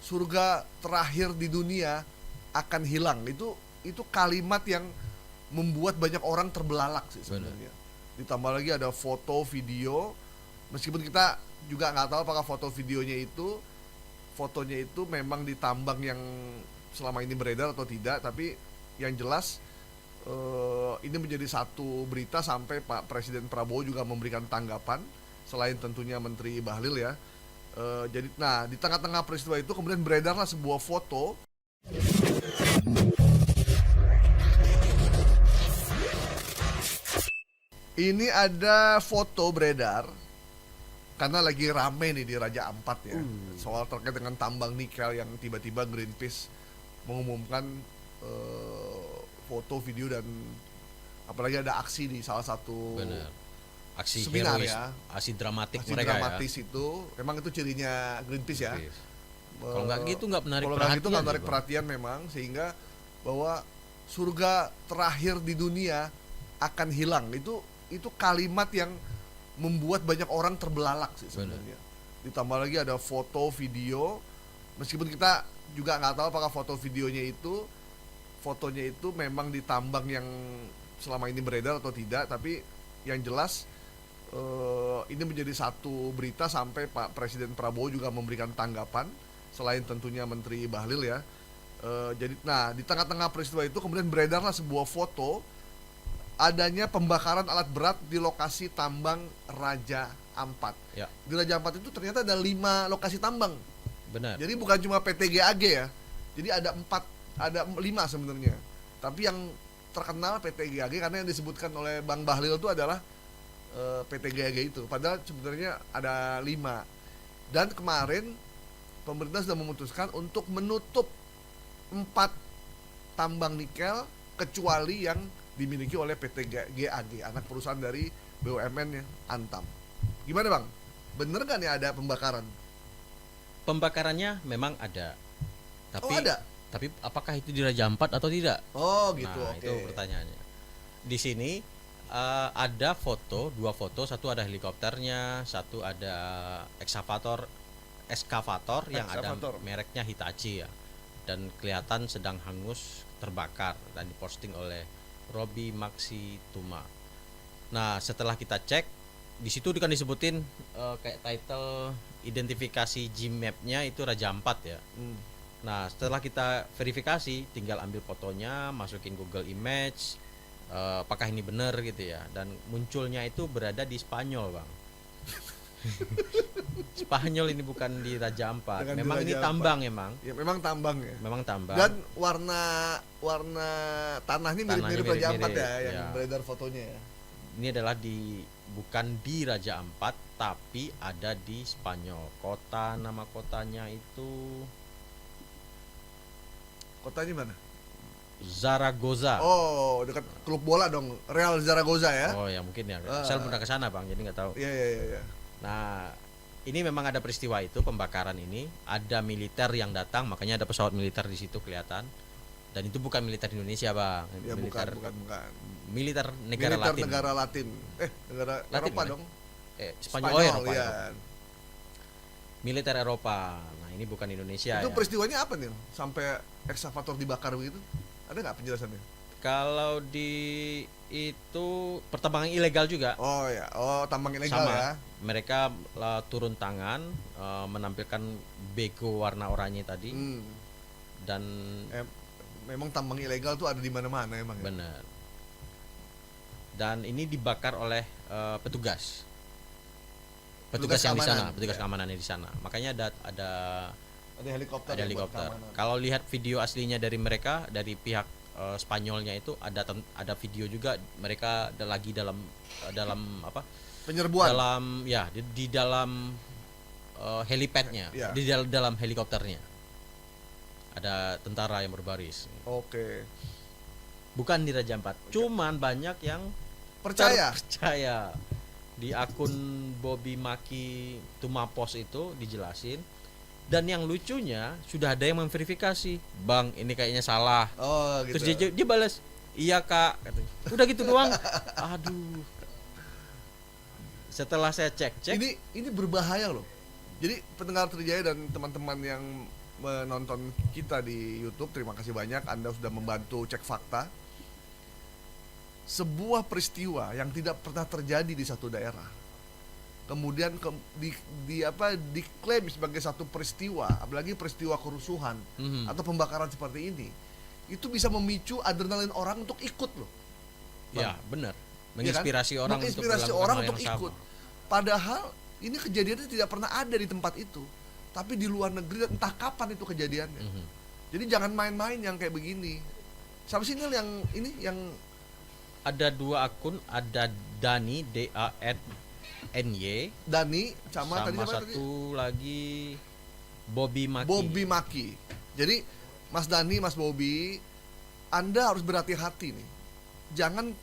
surga terakhir di dunia akan hilang. Itu kalimat yang membuat banyak orang terbelalak sih sebenarnya. Ditambah lagi ada foto video, meskipun kita juga nggak tahu apakah fotonya itu memang ditambang yang selama ini beredar atau tidak, tapi yang jelas ini menjadi satu berita sampai Pak Presiden Prabowo juga memberikan tanggapan selain tentunya Menteri Bahlil ya. Jadi di tengah-tengah peristiwa itu kemudian beredarlah sebuah foto. Ini ada foto beredar karena lagi rame nih di Raja Ampat ya, soal terkait dengan tambang nikel yang tiba-tiba Greenpeace mengumumkan foto, video, dan apalagi ada aksi di salah satu aksi seminar herois, ya, aksi dramatis aksi mereka dramatis ya. itu memang itu cirinya Greenpeace ya. Kalau nggak gitu nggak menarik Kalau perhatian. gitu nggak menarik perhatian memang, sehingga bahwa surga terakhir di dunia akan hilang. Itu kalimat yang membuat banyak orang terbelalak sih sebenarnya. Ditambah lagi ada foto video, meskipun kita juga nggak tahu apakah fotonya itu memang ditambang yang selama ini beredar atau tidak, tapi yang jelas ini menjadi satu berita sampai Pak Presiden Prabowo juga memberikan tanggapan selain tentunya Menteri Bahlil ya. Jadi di tengah-tengah peristiwa itu kemudian beredarlah sebuah foto adanya pembakaran alat berat di lokasi tambang Raja Ampat. Ya. Di Raja Ampat itu ternyata ada 5 lokasi tambang. Benar. Jadi bukan cuma PT GAG ya. Jadi ada 5 sebenarnya. Tapi yang terkenal PT GAG karena yang disebutkan oleh Bang Bahlil itu adalah PT GAG itu. Padahal sebenarnya ada 5. Dan kemarin pemerintah sudah memutuskan untuk menutup 4 tambang nikel kecuali yang dimiliki oleh PT GAG, anak perusahaan dari BUMN ya, Antam. Gimana Bang? Bener gak nih ada pembakaran? Pembakarannya memang ada. Tapi ada? Tapi apakah itu di Raja Ampat atau tidak? Oh gitu, Nah, oke. itu pertanyaannya. Di sini ada dua foto, satu ada helikopternya, satu ada eskavator yang ada mereknya Hitachi ya. Dan kelihatan sedang hangus terbakar dan diposting oleh Robi Maxi Tuma. Nah, setelah kita cek, di situ kan disebutin kayak title identifikasi Gmap-nya itu Raja Ampat ya. Nah, setelah kita verifikasi, tinggal ambil fotonya, masukin Google Image, apakah ini benar gitu ya. Dan munculnya itu berada di Spanyol, Bang. Spanyol, ini bukan di Raja Ampat. Memang ini tambang emang. Ya, memang tambang ya. Memang tambang. Dan warna tanahnya mirip-mirip Raja Ampat ya, yang beredar fotonya ya. Ini adalah bukan di Raja Ampat, tapi ada di Spanyol. Nama kotanya itu Kotanya mana? Zaragoza. Oh, dekat klub bola dong, Real Zaragoza ya. Oh ya mungkin ya. Saya pernah ke sana Bang, jadi nggak tahu. Iya. Nah, ini memang ada peristiwa itu, pembakaran ini, ada militer yang datang, makanya ada pesawat militer di situ kelihatan. Dan itu bukan militer Indonesia, Bang. Ya, militer, bukan. Militer negara Latin. Negara Latin. Negara Latin Eropa mana? dong. Spanyol, Eropa, ya. Eropa. Militer Eropa. Nah, ini bukan Indonesia. Itu ya. peristiwanya apa nih? Sampai ekskavator dibakar begitu? Ada nggak penjelasannya? Kalau itu pertambangan ilegal juga. Oh ya, tambang ilegal sama. ya. Mereka turun tangan, menampilkan bego warna oranye tadi. Dan memang tambang ilegal tuh ada di mana-mana emang. Benar. Dan ini dibakar oleh petugas yang di sana, petugas keamanannya di sana. Makanya ada helikopter. Ada helikopter. Kalau lihat video aslinya dari mereka, dari pihak Spanyolnya itu ada video juga mereka lagi dalam apa? Penyerbuan. Di dalam helipadnya, di dalam helikopternya. Ada tentara yang berbaris. Oke. Bukan di Raja Ampat. Cuman banyak yang percaya. Di akun Bobby Maki Tumapos itu dijelasin. Dan yang lucunya sudah ada yang memverifikasi, Bang, ini kayaknya salah. Oh, gitu. Terus dia balas, iya Kak. Udah gitu doang. Aduh. Setelah saya cek. Ini berbahaya loh. Jadi pendengar Trijaya dan teman-teman yang menonton kita di YouTube, terima kasih banyak Anda sudah membantu cek fakta. Sebuah peristiwa yang tidak pernah terjadi di satu daerah, kemudian diklaim sebagai satu peristiwa, apalagi peristiwa kerusuhan atau pembakaran seperti ini, itu bisa memicu adrenalin orang untuk ikut loh. Ya, benar. Menginspirasi ya kan? orang menginspirasi untuk orang melakukan untuk hal yang ikut. sama. Padahal ini kejadiannya tidak pernah ada di tempat itu, tapi di luar negeri dan entah kapan itu kejadiannya. Jadi jangan main-main yang kayak begini. Siapa sih yang ada 2 akun, ada Dani DANY Dani sama tadi satu lagi Bobby Maki. Jadi Mas Dani, Mas Bobby, Anda harus berhati-hati nih. Jangan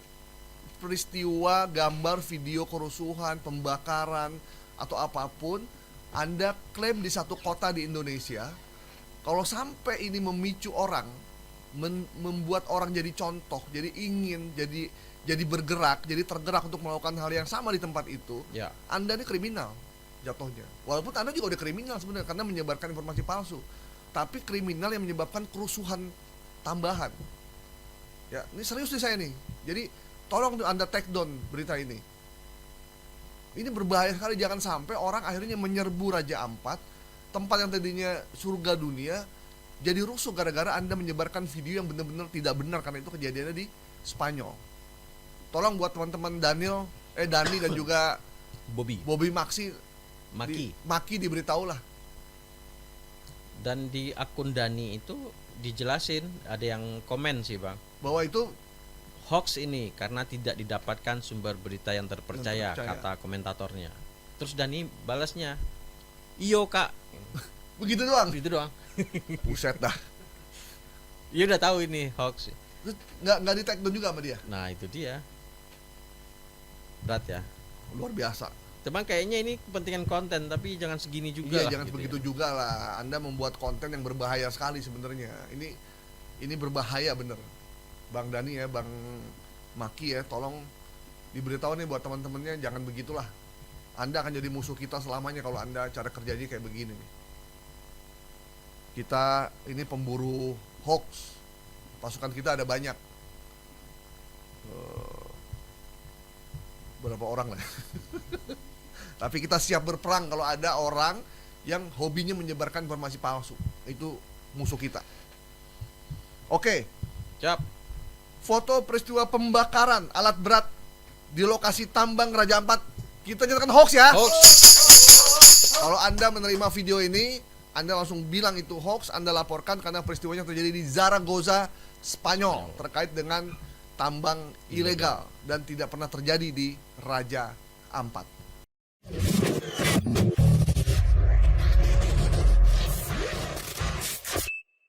peristiwa, gambar, video kerusuhan, pembakaran atau apapun Anda klaim di satu kota di Indonesia. Kalau sampai ini memicu orang, membuat orang jadi contoh, jadi ingin, jadi bergerak, jadi tergerak untuk melakukan hal yang sama di tempat itu, ya. Anda ini kriminal jatuhnya. Walaupun Anda juga udah kriminal sebenarnya karena menyebarkan informasi palsu, tapi kriminal yang menyebabkan kerusuhan tambahan. Ya, ini serius nih saya nih. Jadi tolong Anda take down berita ini. Ini berbahaya sekali, jangan sampai orang akhirnya menyerbu Raja Ampat, tempat yang tadinya surga dunia, jadi rusuh gara-gara Anda menyebarkan video yang benar-benar tidak benar, karena itu kejadiannya di Spanyol. Tolong buat teman-teman Dani dan juga Bobby Maki diberitahulah. Dan di akun Dani itu dijelasin, ada yang komen sih Bang, bahwa itu hoax ini karena tidak didapatkan sumber berita yang terpercaya, kata komentatornya. Terus Dani balasnya, iyo kak. Begitu doang? Begitu doang. Buset dah. Iya udah tahu ini hoax. Nggak di take down juga sama dia? Nah itu dia. Berat ya. Luar biasa. Cuman kayaknya ini kepentingan konten, tapi jangan segini juga. Iya, jangan gitu begitu juga lah. Anda membuat konten yang berbahaya sekali sebenarnya. Ini berbahaya bener. Bang Dani ya, Bang Maki ya, tolong diberitahu nih buat teman-temannya, jangan begitulah. Anda akan jadi musuh kita selamanya kalau Anda cara kerjanya kayak begini nih. Kita ini pemburu hoax. Pasukan kita ada banyak. Berapa orang lah. Tapi kita siap berperang kalau ada orang yang hobinya menyebarkan informasi palsu. Itu musuh kita. Oke. Siap. Foto peristiwa pembakaran alat berat di lokasi tambang Raja Ampat, kita nyatakan hoax ya. Hoax. Kalau Anda menerima video ini, Anda langsung bilang itu hoax, Anda laporkan karena peristiwanya terjadi di Zaragoza, Spanyol, terkait dengan tambang ilegal dan tidak pernah terjadi di Raja Ampat.